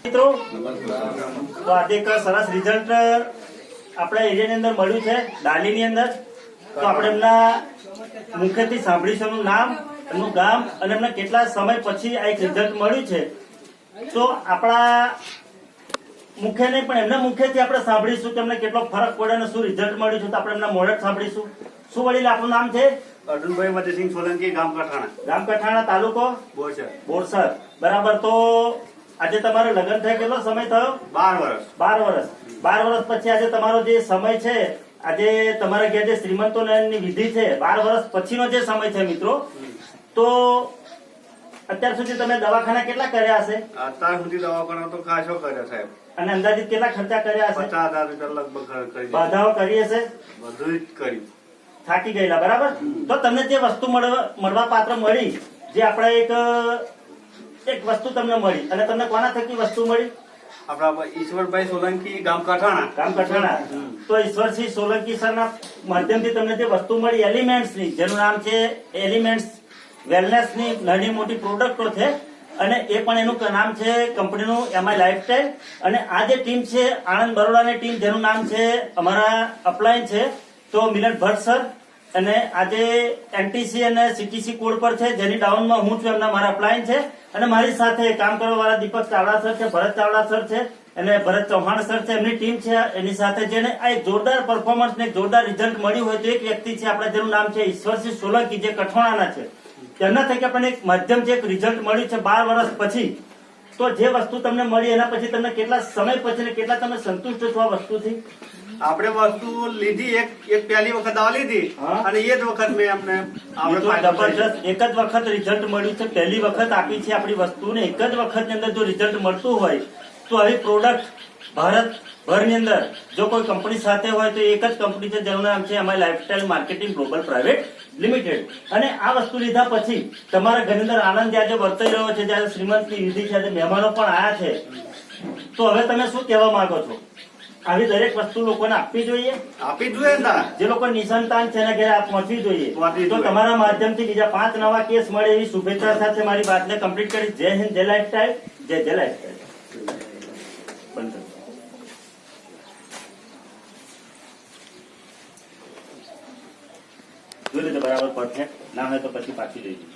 મિત્રો તો આજે એક સરસ રિઝલ્ટ આપણા એરિયાની અંદર મળ્યું છે દાલીની અંદર. તો આપણે એમના મુખ્યથી સાંભળીશું એમનું નામ, એમનું ગામ અને એમને કેટલા સમય પછી આ એક રિઝલ્ટ મળ્યું છે. તો આપણા મુખ્ય નહીં પણ એમના મુખ્યથી આપણે સાંભળીશું કે એમને કેટલો ફરક પડે અને શું રિઝલ્ટ મળ્યું છે. તો આપણે એમના મોઢે સાંભળીશું. શું વડીલ આપનું નામ છે? અર્જુનભાઈ મધુસિંહ સોલંકી, ગામ કઠાણા. ગામ કઠાણા, તાલુકો બોરસદ. બરાબર. તો આજે તમારો લગ્ન થાય કેટલો સમય થયો? 12 વર્ષ. 12 વર્ષ પછી આજે તમારો જે સમય છે, આજે તમારા ઘેર જે શ્રીમંતોની વિધિ છે, 12 વર્ષ પછીનો જે સમય છે મિત્રો. તો અત્યાર સુધી તમે દવાખાના કેટલા કર્યા હશે? અત્યાર સુધી દવાખાના તો ખાસો કર્યા સાહેબ. અને અંદાજિત કેટલા ખર્ચા કર્યા હશે? 50,000 લગભગ કરી. બાધાઓ કરી હશે? બધું જ કર્યું. થાકી ગયેલા. બરાબર. તો તમને જે વસ્તુ મળવા પાત્ર મળી, જે આપણે એક વસ્તુ તમને મળી, અને તમને કોના થકી વસ્તુ મળી? આપડા ઈશ્વરભાઈ સોલંકી, ગામ કઠાણા. ગામ કઠાણા. તો ઈશ્વરસિંહ સોલંકી સર ના માધ્યમથી તમને જે વસ્તુ મળી એલિમેન્ટ્સ ની, જેનું નામ છે એલિમેન્ટ્સ વેલનેસ ની નાની મોટી પ્રોડક્ટો છે. અને એ પણ એનું નામ છે કંપનીનું એમઆઈ લાઈફસ્ટાઈલ. અને આ જે ટીમ છે આણંદ બરોડાની ટીમ, જેનું નામ છે અમારા અપ્લાયન છે તો મિલન ભટ્ટ સર. અને આજે એનટીસી અને સીટીસી કોડ પર છે, જેની ડાઉનમાં હું છું, એમના મારા અપ્લાયન છે. અને મારી સાથે કામ કરવા વાળા દીપક ચાવડા સર છે, ભરત ચાવડા સર છે અને ભરત ચૌહાણ સર છે, એમની ટીમ છે. એની સાથે જેને આ એક જોરદાર પરફોર્મન્સ ને એક જોરદાર રિઝલ્ટ મળ્યું હોય તો એક વ્યક્તિ છે આપણા, જેનું નામ છે ઈશ્વરસિંહ સોલંકી, જે કઠવાણાના છે. તેમના થકી આપણને એક માધ્યમથી એક રિઝલ્ટ મળ્યું છે 12 વર્ષ પછી. તો જે વસ્તુ તમને મળી એના પછી તમને કેટલા સમય પછી ને કેટલા તમે સંતુષ્ટ છો આ વસ્તુથી? આપણે વસ્તુ લીધી, એક પહેલી વખત દવા લીધી અને એ જ વખત મેં અમને જબરજસ્ત એક જ વખત રિઝલ્ટ મળ્યું છે. પહેલી વખત આપી છે આપણી વસ્તુને. એક જ વખત ની અંદર જો રિઝલ્ટ મળતું હોય તો આવી પ્રોડક્ટ ભારત ભરની અંદર જો કોઈ કંપની સાથે હોય તો એક જ કંપની છે, જેનું નામ છે અમારી lifestyle marketing global private limited. અને આ વસ્તુ લીધા પછી તમારા ઘરની અંદર આનંદ આજે વર્તાઈ રહ્યો છે, જયારે શ્રીમંતની વિધિ છે, આજે મહેમાનો પણ આવ્યા છે. તો હવે તમે શું કહેવા માંગો છો? આવી દરેક વસ્તુ લોકોને આપવી જોઈએ. જે લોકો નિસંતાન છે એના ઘરે પહોંચવી જોઈએ. તો તમારા માધ્યમથી બીજા 5 નવા કેસ મળે એવી શુભેચ્છા સાથે મારી વાતને કમ્પ્લીટ કરી. જય હિન્દ, જય લાઈફસ્ટાઈલ, જય લાઈફસ્ટાઈલ. જોઈ લેજો બરાબર પરફેક્ટ ના હોય તો પછી પાછી જઈશું.